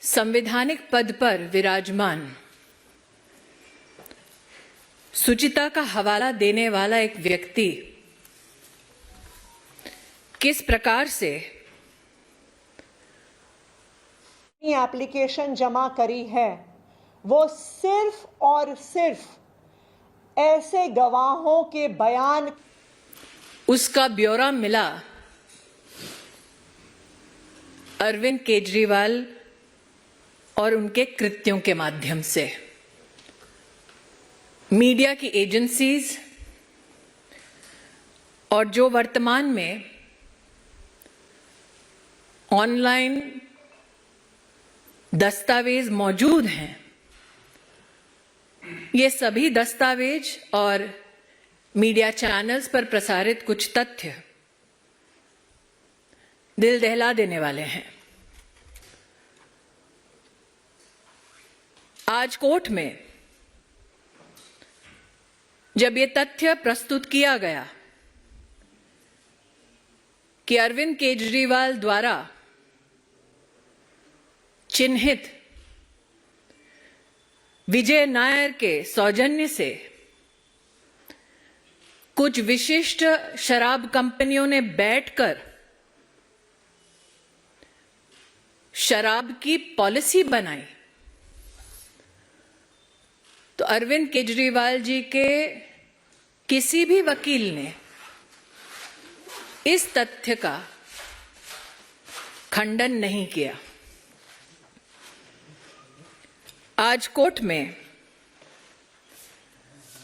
संवैधानिक पद पर विराजमान सुचिता का हवाला देने वाला एक व्यक्ति किस प्रकार से एप्लीकेशन जमा करी है, वो सिर्फ और सिर्फ ऐसे गवाहों के बयान, उसका ब्यौरा मिला अरविंद केजरीवाल और उनके कृत्यों के माध्यम से। मीडिया की एजेंसीज और जो वर्तमान में ऑनलाइन दस्तावेज मौजूद हैं, ये सभी दस्तावेज और मीडिया चैनल्स पर प्रसारित कुछ तथ्य दिल दहला देने वाले हैं। आज कोर्ट में जब ये तथ्य प्रस्तुत किया गया कि अरविंद केजरीवाल द्वारा चिन्हित विजय नायर के सौजन्य से कुछ विशिष्ट शराब कंपनियों ने बैठकर शराब की पॉलिसी बनाई, तो अरविंद केजरीवाल जी के किसी भी वकील ने इस तथ्य का खंडन नहीं किया। आज कोर्ट में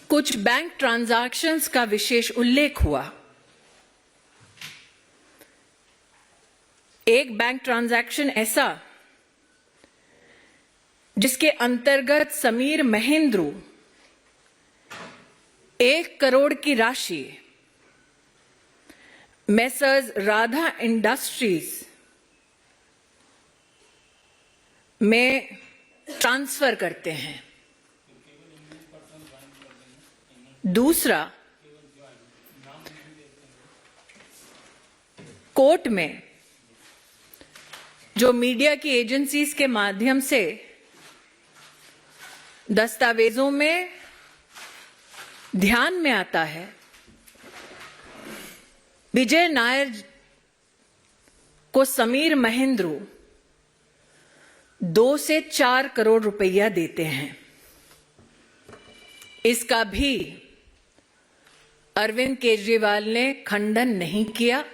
कुछ बैंक ट्रांजैक्शंस का विशेष उल्लेख हुआ। एक बैंक ट्रांजैक्शन ऐसा जिसके अंतर्गत समीर महेंद्रू 1 करोड़ की राशि मेसर्स राधा इंडस्ट्रीज में ट्रांसफर करते हैं। दूसरा, कोर्ट में जो मीडिया की एजेंसीज के माध्यम से दस्तावेजों में ध्यान में आता है, विजय नायर को समीर महेंद्रू 2 से 4 करोड़ रुपया देते हैं। इसका भी अरविंद केजरीवाल ने खंडन नहीं किया,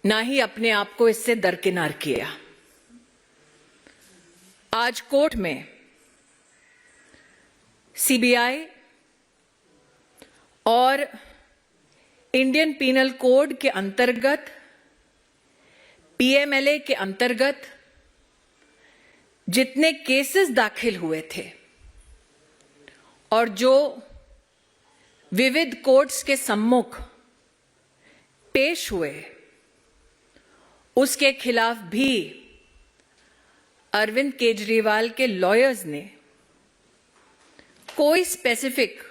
ना ही अपने आप को इससे दरकिनार किया। आज कोर्ट में सीबीआई और इंडियन पीनल कोड के अंतर्गत, पीएमएलए के अंतर्गत जितने केसेस दाखिल हुए थे और जो विविध कोर्ट्स के सम्मुख पेश हुए, उसके खिलाफ भी अरविंद केजरीवाल के लॉयर्स ने कोई स्पेसिफिक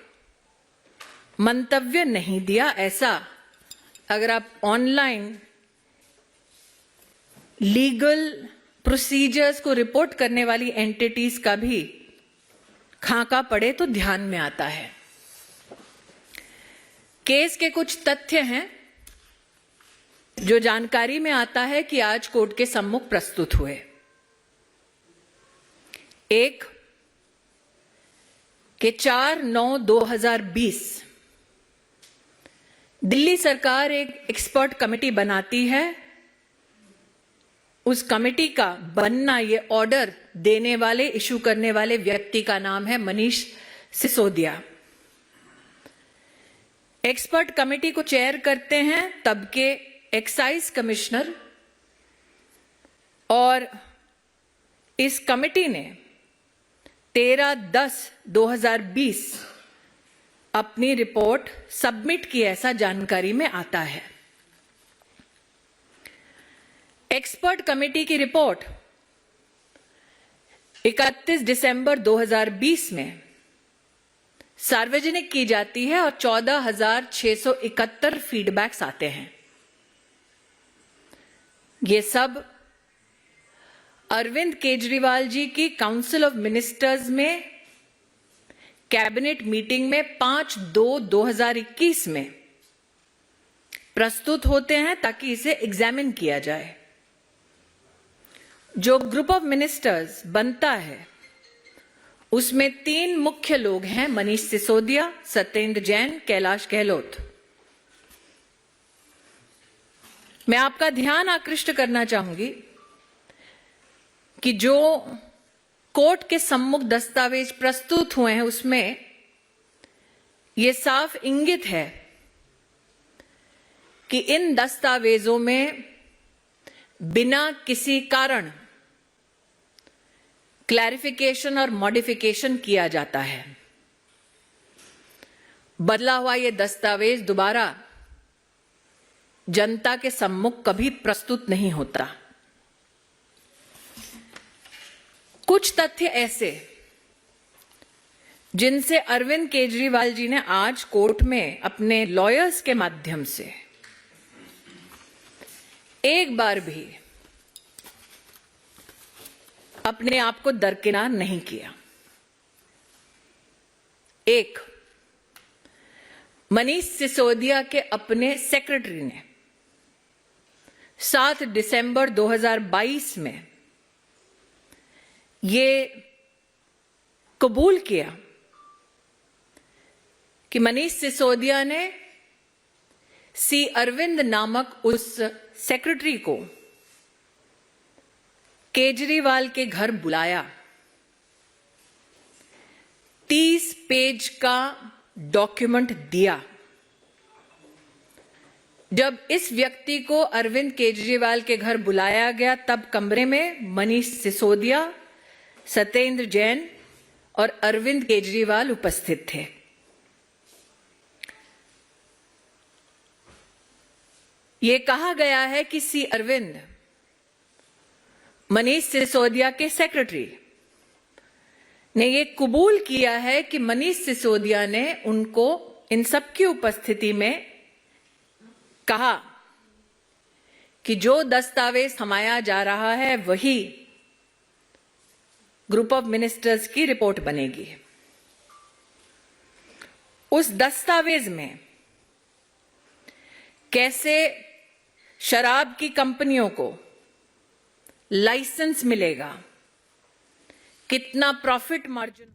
मंतव्य नहीं दिया। ऐसा अगर आप ऑनलाइन लीगल प्रोसीजर्स को रिपोर्ट करने वाली एंटिटीज का भी खाका पड़े तो ध्यान में आता है। केस के कुछ तथ्य हैं जो जानकारी में आता है कि आज कोर्ट के सम्मुख प्रस्तुत हुए। एक कि 4/9/2020 दिल्ली सरकार एक एक्सपर्ट कमेटी बनाती है। उस कमेटी का बनना, ये ऑर्डर देने वाले, इशू करने वाले व्यक्ति का नाम है मनीष सिसोदिया। एक्सपर्ट कमेटी को चेयर करते हैं तब के एक्साइज कमिश्नर, और इस कमेटी ने 13/10/2020 अपनी रिपोर्ट सबमिट की, ऐसा जानकारी में आता है। एक्सपर्ट कमेटी की रिपोर्ट 31 दिसंबर 2020 में सार्वजनिक की जाती है और 14,671 फीडबैक्स आते हैं। ये सब अरविंद केजरीवाल जी की काउंसिल ऑफ मिनिस्टर्स में कैबिनेट मीटिंग में 5/2/2021 में प्रस्तुत होते हैं ताकि इसे एग्जामिन किया जाए। जो ग्रुप ऑफ मिनिस्टर्स बनता है उसमें 3 मुख्य लोग हैं, मनीष सिसोदिया, सत्येंद्र जैन, कैलाश गहलोत। मैं आपका ध्यान आकृष्ट करना चाहूंगी कि जो कोर्ट के सम्मुख दस्तावेज प्रस्तुत हुए हैं उसमें यह साफ इंगित है कि इन दस्तावेजों में बिना किसी कारण क्लैरिफिकेशन और मॉडिफिकेशन किया जाता है। बदला हुआ यह दस्तावेज दोबारा जनता के सम्मुख कभी प्रस्तुत नहीं होता। कुछ तथ्य ऐसे जिनसे अरविंद केजरीवाल जी ने आज कोर्ट में अपने लॉयर्स के माध्यम से एक बार भी अपने आप को दरकिनार नहीं किया। एक, मनीष सिसोदिया के अपने सेक्रेटरी ने 7 दिसंबर 2022 में ये कबूल किया कि मनीष सिसोदिया ने सी अरविंद नामक उस सेक्रेटरी को केजरीवाल के घर बुलाया, 30 पेज का डॉक्यूमेंट दिया। जब इस व्यक्ति को अरविंद केजरीवाल के घर बुलाया गया तब कमरे में मनीष सिसोदिया, सत्येंद्र जैन और अरविंद केजरीवाल उपस्थित थे। यह कहा गया है कि सी अरविंद मनीष सिसोदिया के सेक्रेटरी ने यह कबूल किया है कि मनीष सिसोदिया ने उनको इन सब की उपस्थिति में कहा कि जो दस्तावेज थमाया जा रहा है वही ग्रुप ऑफ मिनिस्टर्स की रिपोर्ट बनेगी। उस दस्तावेज में कैसे शराब की कंपनियों को लाइसेंस मिलेगा, कितना प्रॉफिट मार्जिन